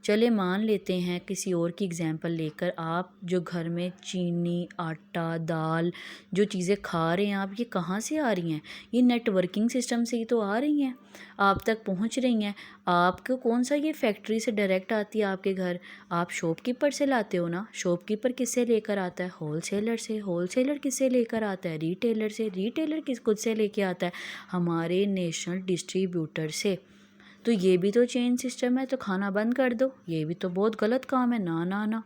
चले मान लेते हैं किसी और की एग्जांपल लेकर, आप जो घर में चीनी, आटा, दाल जो चीज़ें खा रहे हैं, आप ये कहाँ से आ रही हैं, ये नेटवर्किंग सिस्टम से ही तो आ रही हैं, आप तक पहुँच रही हैं। आपको कौन सा ये फैक्ट्री से डायरेक्ट आती है आपके घर, आप शॉपकीपर से लाते हो ना। शॉपकीपर किससे लेकर आता है, होलसेलर से। होलसेलर किससे लेकर आता है, रिटेलर से। रिटेलर किस खुद से लेके आता है, हमारे नेशनल डिस्ट्रीब्यूटर से। तो ये भी तो चेन सिस्टम है, तो खाना बंद कर दो, ये भी तो बहुत गलत काम है। ना ना ना,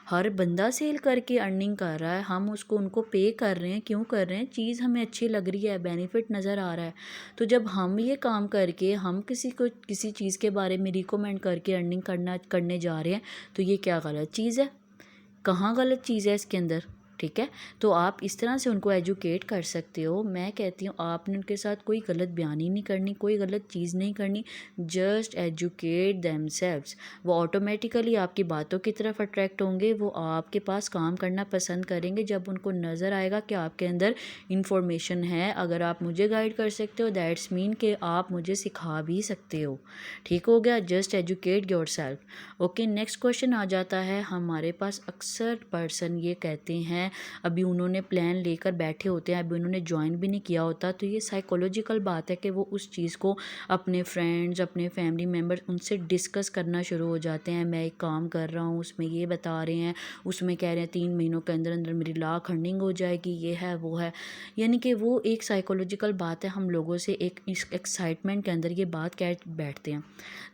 हर बंदा सेल करके अर्निंग कर रहा है, हम उसको उनको पे कर रहे हैं, क्यों कर रहे हैं, चीज़ हमें अच्छी लग रही है, बेनिफिट नज़र आ रहा है। तो जब हम ये काम करके हम किसी को किसी चीज़ के बारे में रिकमेंड करके अर्निंग करने जा रहे हैं, तो ये क्या गलत चीज़ है, कहाँ गलत चीज़ है इसके अंदर। ठीक है, तो आप इस तरह से उनको एजुकेट कर सकते हो। मैं कहती हूँ आपने उनके साथ कोई गलत बयानी नहीं करनी, कोई गलत चीज़ नहीं करनी, जस्ट एजुकेट देमसेल्व्स। वो ऑटोमेटिकली आपकी बातों की तरफ अट्रैक्ट होंगे, वो आपके पास काम करना पसंद करेंगे जब उनको नज़र आएगा कि आपके अंदर इंफॉर्मेशन है। अगर आप मुझे गाइड कर सकते हो, दैट्स मीन कि आप मुझे सिखा भी सकते हो। ठीक हो गया, just educate yourself. Okay, next question आ जाता है हमारे पास। अक्सर पर्सन ये कहते हैं, अभी उन्होंने प्लान लेकर बैठे होते हैं, अभी उन्होंने ज्वाइन भी नहीं किया होता, तो ये साइकोलॉजिकल बात है कि वो उस चीज़ को अपने फ्रेंड्स, अपने फैमिली मेम्बर्स उनसे डिस्कस करना शुरू हो जाते हैं। मैं एक काम कर रहा हूँ, उसमें ये बता रहे हैं, उसमें कह रहे हैं 3 महीनों के अंदर अंदर मेरी लाख अर्निंग हो जाएगी, ये है वो है। यानी कि वो एक साइकोलॉजिकल बात है, हम लोगों से एक एक्साइटमेंट के अंदर ये बात कह बैठते हैं।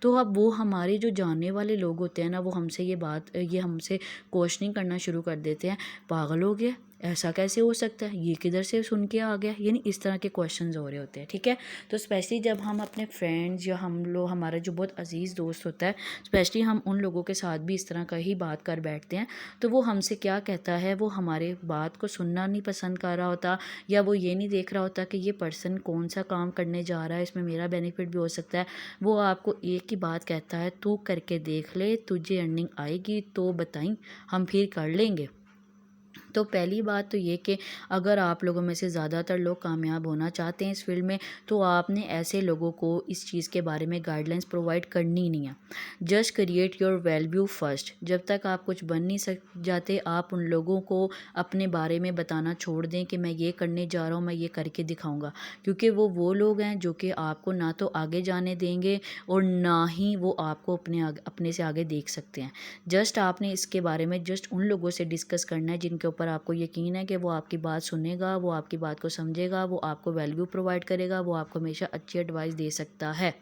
तो अब वो हमारे जो जानने वाले लोग होते हैं ना, वो हमसे ये हमसे क्वेश्चनिंग करना शुरू कर देते हैं, पागल हो गया, ऐसा कैसे हो सकता है, ये किधर से सुन के आ गया। यानी इस तरह के क्वेश्चंस हो रहे होते हैं। ठीक है, तो स्पेशली जब हम अपने फ्रेंड्स या हम लोग, हमारा जो बहुत अजीज़ दोस्त होता है, स्पेशली हम उन लोगों के साथ भी इस तरह का ही बात कर बैठते हैं, तो वो हमसे क्या कहता है, वो हमारे बात को सुनना नहीं पसंद कर रहा होता, या वो ये नहीं देख रहा होता कि ये पर्सन कौन सा काम करने जा रहा है, इसमें मेरा बेनिफिट भी हो सकता है। वो आपको एक ही बात कहता है, तू करके देख ले, तुझे अर्निंग आएगी तो बताई, हम फिर कर लेंगे। तो पहली बात तो ये कि अगर आप लोगों में से ज़्यादातर लोग कामयाब होना चाहते हैं इस फील्ड में, तो आपने ऐसे लोगों को इस चीज़ के बारे में गाइडलाइंस प्रोवाइड करनी नहीं है। Just create your value first. जब तक आप कुछ बन नहीं जाते, आप उन लोगों को अपने बारे में बताना छोड़ दें कि मैं ये करने जा रहा हूँ, मैं ये करके दिखाऊँगा, क्योंकि वो लोग हैं जो कि आपको ना तो आगे जाने देंगे और ना ही वो आपको अपने से आगे देख सकते हैं। जस्ट आपने इसके बारे में जस्ट उन लोगों से डिस्कस करना है जिनके ऊपर आपको यकीन है कि वो आपकी बात सुनेगा, वो आपकी बात को समझेगा, वो आपको वैल्यू प्रोवाइड करेगा, वो आपको हमेशा अच्छी एडवाइस दे सकता है।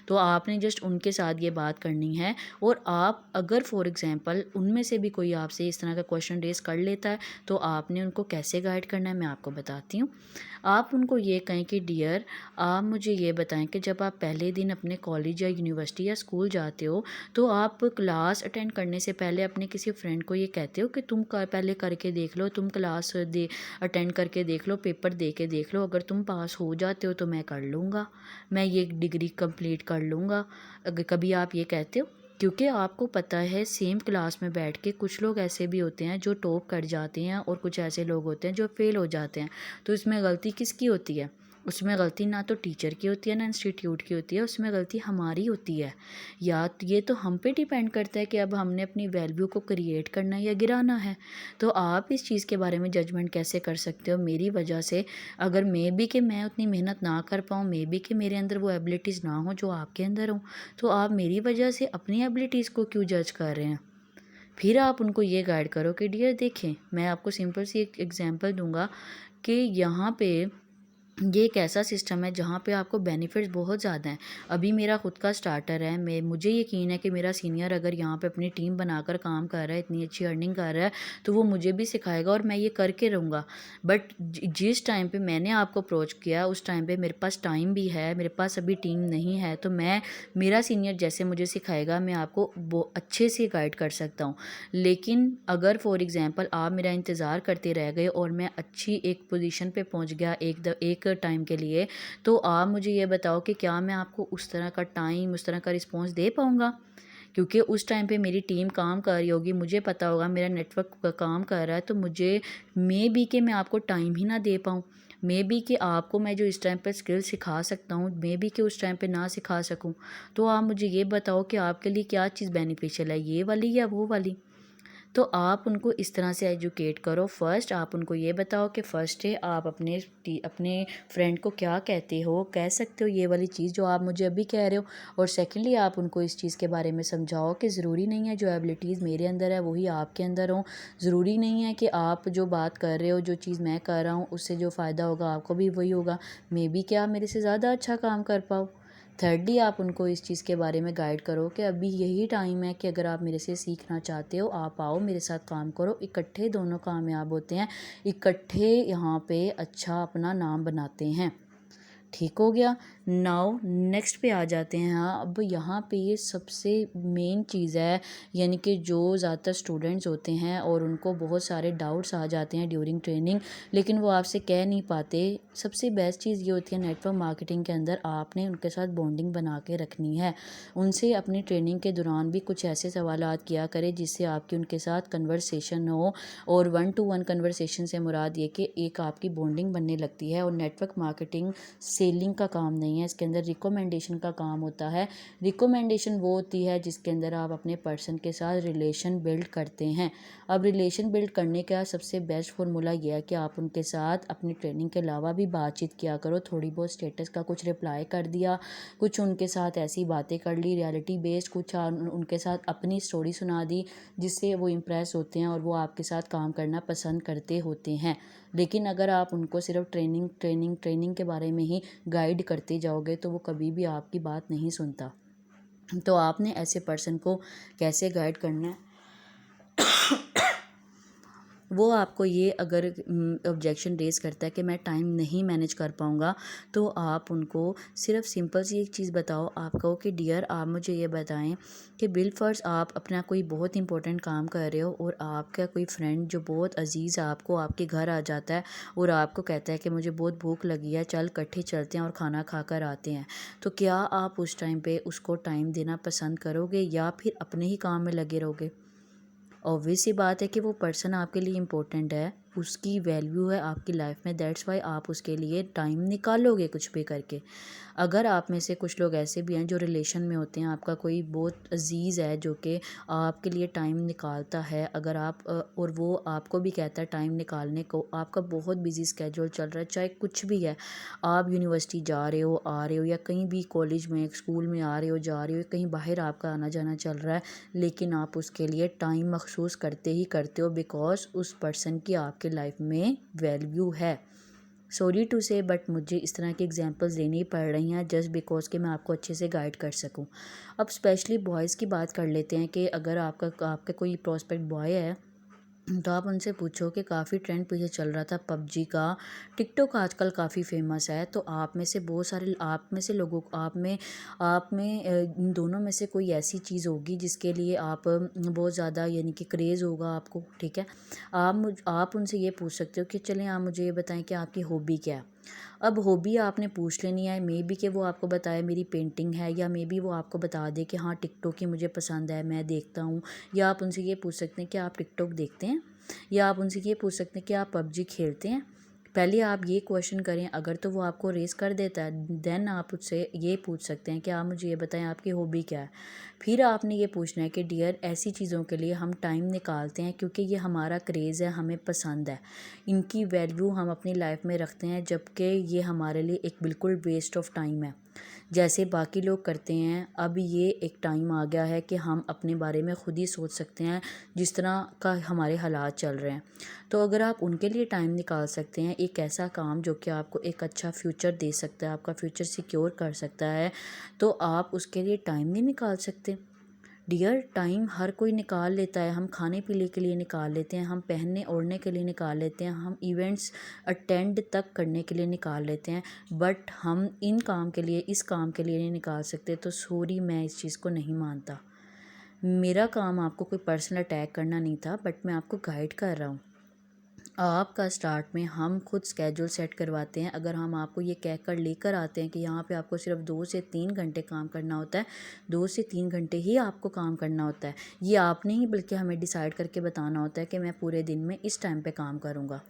तो आपने जस्ट उनके साथ ये बात करनी है। और आप अगर फॉर एग्जांपल उनमें से भी कोई आपसे इस तरह का क्वेश्चन रेस कर लेता है, तो आपने उनको कैसे गाइड करना है मैं आपको बताती हूँ। आप उनको ये कहें कि डियर, आप मुझे ये बताएं कि जब आप पहले दिन अपने कॉलेज या यूनिवर्सिटी या स्कूल जाते हो, तो आप क्लास अटेंड करने से पहले अपने किसी फ्रेंड को ये कहते हो कि तुम पहले करके देख लो, तुम क्लास अटेंड करके देख लो, पेपर दे के देख लो, अगर तुम पास हो जाते हो तो मैं कर लूँगा, मैं ये डिग्री कंप्लीट कर लूँगा। अगर कभी आप ये कहते हो, क्योंकि आपको पता है सेम क्लास में बैठ के कुछ लोग ऐसे भी होते हैं जो टॉप कर जाते हैं और कुछ ऐसे लोग होते हैं जो फेल हो जाते हैं। तो इसमें गलती किसकी होती है, उसमें गलती ना तो टीचर की होती है ना इंस्टीट्यूट की होती है, उसमें गलती हमारी होती है। या तो ये तो हम पे डिपेंड करता है कि अब हमने अपनी वैल्यू को क्रिएट करना है या गिराना है। तो आप इस चीज़ के बारे में जजमेंट कैसे कर सकते हो मेरी वजह से? अगर मे बी कि मैं उतनी मेहनत ना कर पाऊँ, मे बी कि मेरे अंदर वो एबिलिटीज़ ना हो जो आपके अंदर हो, तो आप मेरी वजह से अपनी एबिलिटीज़ को क्यों जज कर रहे हैं? फिर आप उनको ये गाइड करो कि डियर देखें, मैं आपको सिंपल सी एक एग्जांपल दूंगा कि यहाँ पे ये एक ऐसा सिस्टम है जहाँ पे आपको बेनिफिट्स बहुत ज़्यादा हैं। अभी मेरा खुद का स्टार्टर है, मुझे यकीन है कि मेरा सीनियर अगर यहाँ पे अपनी टीम बनाकर काम कर रहा है, इतनी अच्छी अर्निंग कर रहा है, तो वो मुझे भी सिखाएगा और मैं ये करके रहूँगा। बट जिस टाइम पे मैंने आपको अप्रोच किया उस टाइम पे मेरे पास टाइम भी है, मेरे पास अभी टीम नहीं है, तो मेरा सीनियर जैसे मुझे सिखाएगा मैं आपको वो अच्छे से गाइड कर सकता हूँ। लेकिन अगर फॉर एग्ज़ाम्पल आप मेरा इंतज़ार करते रह गए और मैं अच्छी एक पोजीशन पे पहुँच गया एक टाइम के लिए, तो आप मुझे ये बताओ कि क्या मैं आपको उस तरह का टाइम, उस तरह का रिस्पॉन्स दे पाऊँगा? क्योंकि उस टाइम पे मेरी टीम काम कर रही होगी, मुझे पता होगा मेरा नेटवर्क काम कर रहा है, तो मुझे मे बी कि मैं आपको टाइम ही ना दे पाऊँ। मे बी कि आपको मैं जो इस टाइम पे स्किल सिखा सकता हूँ, मे बी कि उस टाइम पे ना सिखा सकूँ। तो आप मुझे ये बताओ कि आपके लिए क्या चीज़ बेनिफिशियल है, ये वाली या वो वाली? तो आप उनको इस तरह से एजुकेट करो। फर्स्ट आप उनको ये बताओ कि फर्स्ट है आप अपने फ्रेंड को क्या कहते हो, कह सकते हो ये वाली चीज़ जो आप मुझे अभी कह रहे हो। और सेकेंडली आप उनको इस चीज़ के बारे में समझाओ कि ज़रूरी नहीं है जो एबिलिटीज़ मेरे अंदर है वही आपके अंदर हो। ज़रूरी नहीं है कि आप जो बात कर रहे हो, जो चीज़ मैं कर रहा हूँ, उससे जो फ़ायदा होगा आपको भी वही होगा। मे बी कि आप मेरे से ज़्यादा अच्छा काम कर पाओ। थर्डली आप उनको इस चीज़ के बारे में गाइड करो कि अभी यही टाइम है कि अगर आप मेरे से सीखना चाहते हो, आप आओ मेरे साथ काम करो, इकट्ठे दोनों कामयाब होते हैं, इकट्ठे यहाँ पे अच्छा अपना नाम बनाते हैं। ठीक हो गया। नाउ नेक्स्ट पे आ जाते हैं। हाँ, अब यहाँ पे ये सबसे मेन चीज़ है, यानी कि जो ज़्यादातर स्टूडेंट्स होते हैं और उनको बहुत सारे डाउट्स आ जाते हैं ड्यूरिंग ट्रेनिंग, लेकिन वो आपसे कह नहीं पाते। सबसे बेस्ट चीज़ ये होती है नेटवर्क मार्केटिंग के अंदर आपने उनके साथ बॉन्डिंग बना के रखनी है। उनसे अपनी ट्रेनिंग के दौरान भी कुछ ऐसे सवालात किया करें जिससे आपकी उनके साथ कन्वर्सेशन हो। और 1 to 1 कन्वर्सेशन से मुराद ये कि एक आपकी बॉन्डिंग बनने लगती है। और नेटवर्क मार्केटिंग सेलिंग का काम नहीं है, इसके अंदर रिकमेंडेशन का काम होता है। रिकमेंडेशन वो होती है जिसके अंदर आप अपने पर्सन के साथ रिलेशन बिल्ड करते हैं। अब रिलेशन बिल्ड करने का सबसे बेस्ट फार्मूला ये है कि आप उनके साथ अपनी ट्रेनिंग के अलावा भी बातचीत किया करो। थोड़ी बहुत स्टेटस का कुछ रिप्लाई कर दिया, कुछ उनके साथ ऐसी बातें कर ली रियलिटी बेस्ड, कुछ उनके साथ अपनी स्टोरी सुना दी जिससे वो इम्प्रेस होते हैं और वो आपके साथ काम करना पसंद करते होते हैं। लेकिन अगर आप उनको सिर्फ ट्रेनिंग ट्रेनिंग ट्रेनिंग के बारे में ही गाइड करते जाओगे तो वो कभी भी आपकी बात नहीं सुनता। तो आपने ऐसे पर्सन को कैसे गाइड करना है? वो आपको ये अगर ऑब्जेक्शन रेज़ करता है कि मैं टाइम नहीं मैनेज कर पाऊँगा, तो आप उनको सिर्फ सिंपल सी एक चीज़ बताओ। आप कहो कि डियर आप मुझे ये बताएं कि बिलफर्ज आप अपना कोई बहुत इंपॉर्टेंट काम कर रहे हो और आपका कोई फ्रेंड जो बहुत अजीज़ आपको आपके घर आ जाता है और आपको कहता है कि मुझे बहुत भूख लगी है, चल इकट्ठे चलते हैं और खाना खा कर आते हैं। तो क्या आप उस टाइम पे उसको टाइम देना पसंद करोगे या फिर अपने ही काम में लगे रहोगे? ऑब्वियस सी बात है कि वो पर्सन आपके लिए इम्पोर्टेंट है, उसकी वैल्यू है आपकी लाइफ में, दैट्स वाई आप उसके लिए टाइम निकालोगे कुछ भी करके। अगर आप में से कुछ लोग ऐसे भी हैं जो रिलेशन में होते हैं, आपका कोई बहुत अजीज़ है जो कि आपके लिए टाइम निकालता है, अगर आप और वो आपको भी कहता है टाइम निकालने को, आपका बहुत बिजी स्केड्यूल चल रहा है, चाहे कुछ भी है, आप यूनिवर्सिटी जा रहे हो आ रहे हो या कहीं भी कॉलेज में स्कूल में आ रहे हो जा रहे हो, कहीं बाहर आपका आना जाना चल रहा है, लेकिन आप उसके लिए टाइम मखसूस करते ही करते हो बिकॉज उस पर्सन की आपके लाइफ में वैल्यू है। सॉरी टू से बट मुझे इस तरह की एग्जांपल्स देनी पड़ रही हैं जस्ट बिकॉज कि मैं आपको अच्छे से गाइड कर सकूं। अब स्पेशली बॉयज़ की बात कर लेते हैं कि अगर आपका कोई प्रोस्पेक्ट बॉय है तो आप उनसे पूछो कि काफ़ी ट्रेंड पीछे चल रहा था पबजी का, टिकटॉक आजकल काफ़ी फेमस है, तो आप में से बहुत सारे आप में से लोगों आप में इन दोनों में से कोई ऐसी चीज़ होगी जिसके लिए आप बहुत ज़्यादा यानी कि क्रेज़ होगा आपको। ठीक है, आप उनसे ये पूछ सकते हो कि चलें आप मुझे ये बताएं कि आपकी हॉबी क्या है। अब हॉबी आपने पूछ लेनी है, मे बी कि वो आपको बताए मेरी पेंटिंग है, या मे बी वो आपको बता दे कि हाँ टिकटॉक ही मुझे पसंद है मैं देखता हूँ। या आप उनसे ये पूछ सकते हैं कि आप टिकटॉक देखते हैं, या आप उनसे ये पूछ सकते हैं कि आप पबजी खेलते हैं। पहले आप ये क्वेश्चन करें, अगर तो वो आपको रेस कर देता है देन आप उससे ये पूछ सकते हैं कि आप मुझे ये बताएं आपकी हॉबी क्या है। फिर आपने ये पूछना है कि डियर ऐसी चीज़ों के लिए हम टाइम निकालते हैं क्योंकि ये हमारा क्रेज़ है, हमें पसंद है, इनकी वैल्यू हम अपनी लाइफ में रखते हैं, जबकि ये हमारे लिए एक बिल्कुल वेस्ट ऑफ टाइम है जैसे बाकी लोग करते हैं। अब ये एक टाइम आ गया है कि हम अपने बारे में ख़ुद ही सोच सकते हैं जिस तरह का हमारे हालात चल रहे हैं। तो अगर आप उनके लिए टाइम निकाल सकते हैं, एक ऐसा काम जो कि आपको एक अच्छा फ्यूचर दे सकता है, आपका फ्यूचर सिक्योर कर सकता है, तो आप उसके लिए टाइम नहीं निकाल सकते? डियर टाइम हर कोई निकाल लेता है। हम खाने पीने के लिए निकाल लेते हैं, हम पहनने ओढ़ने के लिए निकाल लेते हैं, हम इवेंट्स अटेंड तक करने के लिए निकाल लेते हैं, बट हम इन काम के लिए इस काम के लिए नहीं निकाल सकते। तो सॉरी, मैं इस चीज़ को नहीं मानता। मेरा काम आपको कोई पर्सनल अटैक करना नहीं था, बट मैं आपको गाइड कर रहा हूँ। आपका स्टार्ट में हम खुद स्केड्यूल सेट करवाते हैं। अगर हम आपको ये कहकर लेकर आते हैं कि यहाँ पे आपको सिर्फ 2 से 3 घंटे काम करना होता है, 2 से 3 घंटे ही आपको काम करना होता है, ये आप नहीं बल्कि हमें डिसाइड करके बताना होता है कि मैं पूरे दिन में इस टाइम पे काम करूँगा।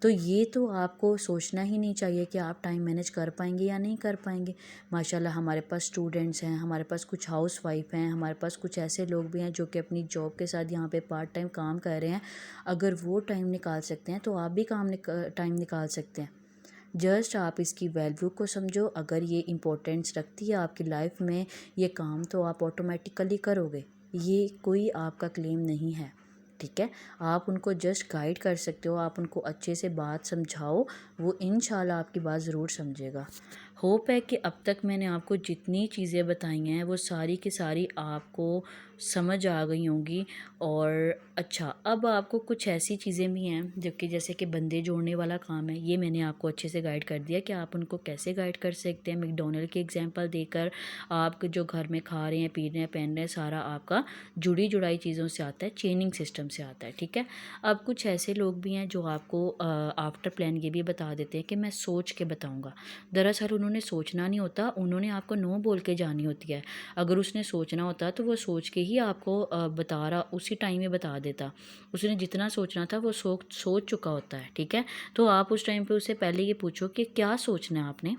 तो ये तो आपको सोचना ही नहीं चाहिए कि आप टाइम मैनेज कर पाएंगे या नहीं कर पाएंगे। माशाल्लाह हमारे पास स्टूडेंट्स हैं, हमारे पास कुछ हाउस वाइफ हैं, हमारे पास कुछ ऐसे लोग भी हैं जो कि अपनी जॉब के साथ यहाँ पे पार्ट टाइम काम कर रहे हैं। अगर वो टाइम निकाल सकते हैं तो आप भी टाइम निकाल सकते हैं। जस्ट आप इसकी वैल्यू को समझो। अगर ये इम्पोर्टेंस रखती है आपकी लाइफ में ये काम, तो आप ऑटोमेटिकली करोगे। ये कोई आपका क्लेम नहीं है, ठीक है। आप उनको जस्ट गाइड कर सकते हो, आप उनको अच्छे से बात समझाओ, वो इंशाल्लाह आपकी बात ज़रूर समझेगा। होप है कि अब तक मैंने आपको जितनी चीज़ें बताई हैं वो सारी की सारी आपको समझ आ गई होंगी। और अच्छा, अब आपको कुछ ऐसी चीज़ें भी हैं जो कि जैसे कि बंदे जोड़ने वाला काम है, ये मैंने आपको अच्छे से गाइड कर दिया कि आप उनको कैसे गाइड कर सकते हैं। मैकडॉनल्ड की एग्जांपल देकर आप जो घर में खा रहे हैं, पी रहे हैं, पहन रहे हैं, सारा आपका जुड़ी जुड़ाई चीज़ों से आता है, चेनिंग सिस्टम से आता है, ठीक है। अब कुछ ऐसे लोग भी हैं जो आपको आफ्टर प्लान ये भी बता देते हैं कि मैं सोच के बताऊँगा। दरअसल उन्होंने सोचना नहीं होता, उन्होंने आपको नो बोल के जानी होती है। अगर उसने सोचना होता तो वो सोच के ही आपको बता रहा, उसी टाइम में बता देता। उसने जितना सोचना था वो सोच चुका होता है, ठीक है। तो आप उस टाइम पे उससे पहले ये पूछो कि क्या सोचना है आपने,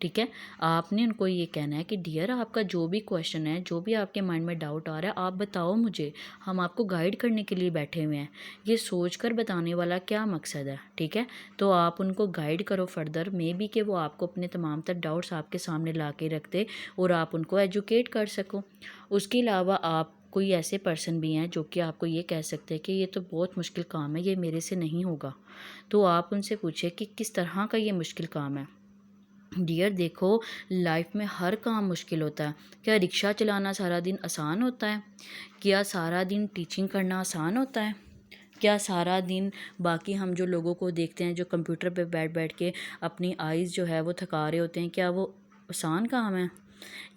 ठीक है। आपने उनको ये कहना है कि डियर आपका जो भी क्वेश्चन है, जो भी आपके माइंड में डाउट आ रहा है, आप बताओ मुझे, हम आपको गाइड करने के लिए बैठे हुए हैं। ये सोचकर बताने वाला क्या मकसद है, ठीक है। तो आप उनको गाइड करो फर्दर, मे बी कि वो आपको अपने तमाम तर डाउट्स आपके सामने ला के रख दे और आप उनको एजुकेट कर सको। उसके अलावा आप कोई ऐसे पर्सन भी हैं जो कि आपको ये कह सकते हैं कि ये तो बहुत मुश्किल काम है, ये मेरे से नहीं होगा। तो आप उनसे पूछे कि किस तरह का ये मुश्किल काम है। डियर देखो, लाइफ में हर काम मुश्किल होता है। क्या रिक्शा चलाना सारा दिन आसान होता है? क्या सारा दिन टीचिंग करना आसान होता है? क्या सारा दिन बाकी हम जो लोगों को देखते हैं जो कंप्यूटर पे बैठ बैठ के अपनी आइज़ जो है वो थका रहे होते हैं, क्या वो आसान काम है?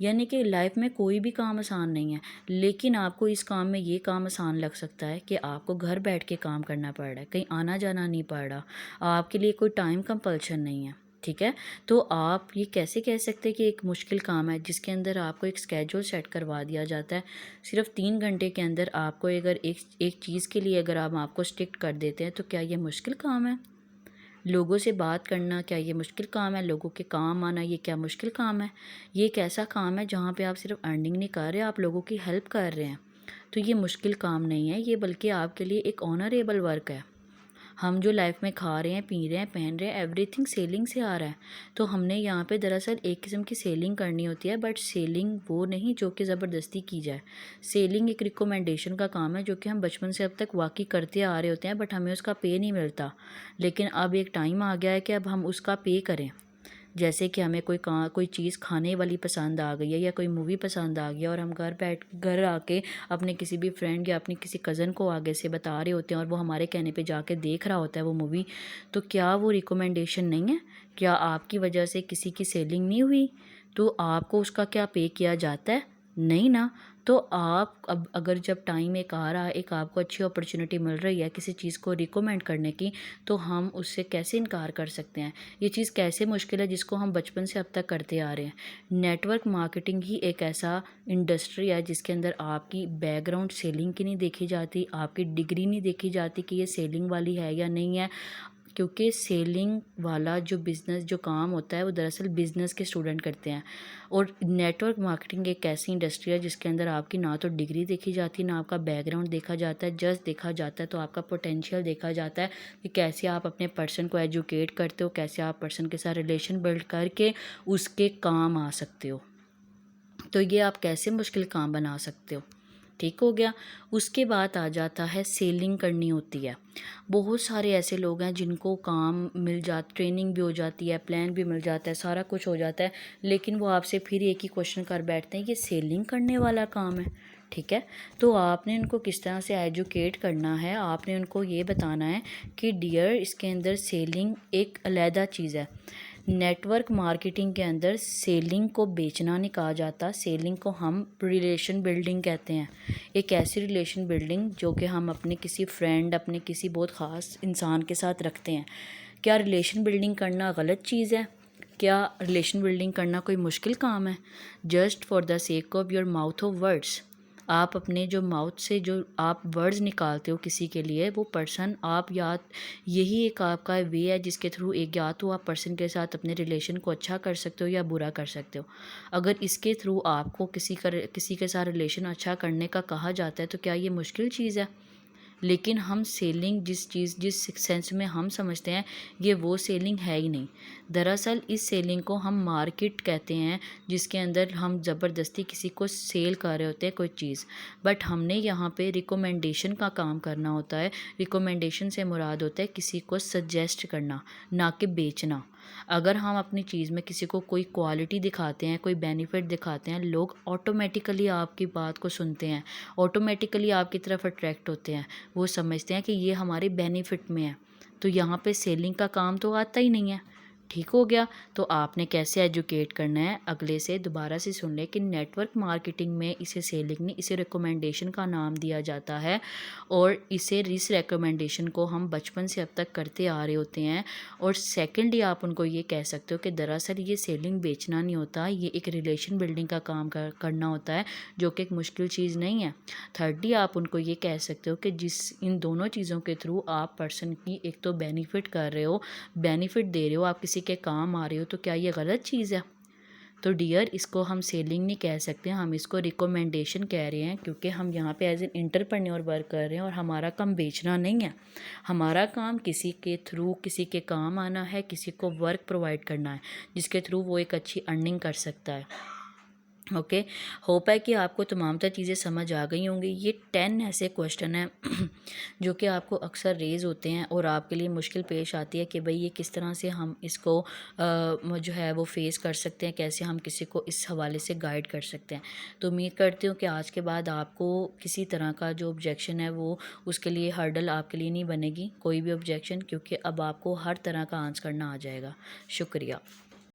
यानी कि लाइफ में कोई भी काम आसान नहीं है, लेकिन आपको इस काम में ये काम आसान लग सकता है कि आपको घर बैठ के काम करना पड़ रहा है, कहीं आना जाना नहीं पड़ रहा, आपके लिए कोई टाइम कंपल्शन नहीं है, ठीक है। तो आप ये कैसे कह सकते हैं कि एक मुश्किल काम है जिसके अंदर आपको एक स्केड्यूल सेट करवा दिया जाता है। सिर्फ 3 घंटे के अंदर आपको अगर एक चीज़ के लिए अगर आप आपको स्टिक कर देते हैं, तो क्या ये मुश्किल काम है? लोगों से बात करना क्या ये मुश्किल काम है? लोगों के काम आना ये क्या मुश्किल काम है? ये एक ऐसा काम है जहाँ पे आप सिर्फ अर्निंग नहीं कर रहे, आप लोगों की हेल्प कर रहे हैं। तो ये मुश्किल काम नहीं है, ये बल्कि आपके लिए एक ऑनरेबल वर्क है। हम जो लाइफ में खा रहे हैं, पी रहे हैं, पहन रहे हैं, एवरीथिंग सेलिंग से आ रहा है। तो हमने यहाँ पे दरअसल एक किस्म की सेलिंग करनी होती है, बट सेलिंग वो नहीं जो कि ज़बरदस्ती की जाए। सेलिंग एक रिकमेंडेशन का काम है जो कि हम बचपन से अब तक वाकई करते आ रहे होते हैं, बट हमें उसका पे नहीं मिलता। लेकिन अब एक टाइम आ गया है कि अब हम उसका पे करें। जैसे कि हमें कोई चीज़ खाने वाली पसंद आ गई है या कोई मूवी पसंद आ गया और हम घर आके अपने किसी भी फ्रेंड या अपने किसी कज़न को आगे से बता रहे होते हैं और वो हमारे कहने पे जाके देख रहा होता है वो मूवी, तो क्या वो रिकमेंडेशन नहीं है? क्या आपकी वजह से किसी की सेलिंग नहीं हुई? तो आपको उसका क्या पे किया जाता है? नहीं ना। तो आप अब अगर जब टाइम एक आ रहा है, एक आपको अच्छी अपॉर्चुनिटी मिल रही है किसी चीज़ को रिकमेंड करने की, तो हम उससे कैसे इनकार कर सकते हैं? ये चीज़ कैसे मुश्किल है जिसको हम बचपन से अब तक करते आ रहे हैं। नेटवर्क मार्केटिंग ही एक ऐसा इंडस्ट्री है जिसके अंदर आपकी बैकग्राउंड सेलिंग की नहीं देखी जाती, आपकी डिग्री नहीं देखी जाती कि ये सेलिंग वाली है या नहीं है। क्योंकि सेलिंग वाला जो बिज़नेस जो काम होता है वो दरअसल बिज़नेस के स्टूडेंट करते हैं। और नेटवर्क मार्केटिंग एक ऐसी इंडस्ट्री है जिसके अंदर आपकी ना तो डिग्री देखी जाती, ना आपका बैकग्राउंड देखा जाता है, जस्ट देखा जाता है तो आपका पोटेंशियल देखा जाता है कि कैसे आप अपने पर्सन को एजुकेट करते हो, कैसे आप पर्सन के साथ रिलेशन बिल्ड करके उसके काम आ सकते हो। तो ये आप कैसे मुश्किल काम बना सकते हो। ठीक हो गया। उसके बाद आ जाता है सेलिंग करनी होती है। बहुत सारे ऐसे लोग हैं जिनको काम मिल जाता, ट्रेनिंग भी हो जाती है, प्लान भी मिल जाता है, सारा कुछ हो जाता है, लेकिन वो आपसे फिर एक ही क्वेश्चन कर बैठते हैं, ये सेलिंग करने वाला काम है। ठीक है, तो आपने उनको किस तरह से एजुकेट करना है, आपने उनको ये बताना है कि डियर इसके अंदर सेलिंग एक अलहदा चीज़ है। नेटवर्क मार्केटिंग के अंदर सेलिंग को बेचना नहीं कहा जाता, सेलिंग को हम रिलेशन बिल्डिंग कहते हैं। एक ऐसी रिलेशन बिल्डिंग जो कि हम अपने किसी फ्रेंड, अपने किसी बहुत ख़ास इंसान के साथ रखते हैं। क्या रिलेशन बिल्डिंग करना गलत चीज़ है? क्या रिलेशन बिल्डिंग करना कोई मुश्किल काम है? Just for the sake of your mouth of words, आप अपने जो माउथ से जो आप वर्ड्स निकालते हो किसी के लिए, वो पर्सन आप या यही एक आपका वे है जिसके थ्रू एक या तो आप पर्सन के साथ अपने रिलेशन को अच्छा कर सकते हो या बुरा कर सकते हो। अगर इसके थ्रू आपको किसी के साथ रिलेशन अच्छा करने का कहा जाता है तो क्या ये मुश्किल चीज़ है? लेकिन हम सेलिंग जिस सेंस में हम समझते हैं ये वो सेलिंग है ही नहीं। दरअसल इस सेलिंग को हम मार्केट कहते हैं, जिसके अंदर हम ज़बरदस्ती किसी को सेल कर रहे होते हैं कोई चीज़। बट हमने यहाँ पे रिकमेंडेशन का काम करना होता है। रिकमेंडेशन से मुराद होता है किसी को सजेस्ट करना, ना कि बेचना। अगर हम अपनी चीज़ में किसी को कोई क्वालिटी दिखाते हैं, कोई बेनिफिट दिखाते हैं, लोग ऑटोमेटिकली आपकी बात को सुनते हैं, ऑटोमेटिकली आपकी तरफ अट्रैक्ट होते हैं। वो समझते हैं कि ये हमारे बेनिफिट में है। तो यहाँ पे सेलिंग का काम तो आता ही नहीं है। ठीक हो गया। तो आपने कैसे एजुकेट करना है, अगले से दोबारा से सुन लें कि नेटवर्क मार्केटिंग में इसे सेलिंग नहीं, इसे रिकमेंडेशन का नाम दिया जाता है। और इस रिकमेंडेशन को हम बचपन से अब तक करते आ रहे होते हैं। और सेकेंडली आप उनको ये कह सकते हो कि दरअसल ये सेलिंग बेचना नहीं होता, ये एक रिलेशन बिल्डिंग का काम करना होता है, जो कि एक मुश्किल चीज़ नहीं है। थर्डली आप उनको ये कह सकते हो कि इन दोनों चीज़ों के थ्रू आप पर्सन की एक तो बेनिफिट कर रहे हो, बेनिफिट दे रहे हो, आप किसी के काम आ रहे हो, तो क्या ये गलत चीज़ है? तो डियर इसको हम सेलिंग नहीं कह सकते, हम इसको रिकमेंडेशन कह रहे हैं, क्योंकि हम यहाँ पे एज एन एंटरप्रेन्योर वर्क कर रहे हैं और हमारा काम बेचना नहीं है। हमारा काम किसी के थ्रू किसी के काम आना है, किसी को वर्क प्रोवाइड करना है जिसके थ्रू वो एक अच्छी अर्निंग कर सकता है। ओके, होप है कि आपको तमाम तर चीज़ें समझ आ गई होंगी। ये 10 ऐसे क्वेश्चन हैं जो कि आपको अक्सर रेज़ होते हैं और आपके लिए मुश्किल पेश आती है कि भाई ये किस तरह से हम इसको जो है वो फेस कर सकते हैं, कैसे हम किसी को इस हवाले से गाइड कर सकते हैं। तो उम्मीद करती हूँ कि आज के बाद आपको किसी तरह का जो ऑब्जेक्शन है वो उसके लिए हर्डल आपके लिए नहीं बनेगी कोई भी ऑब्जेक्शन, क्योंकि अब आपको हर तरह का आंसर करना आ जाएगा। शुक्रिया।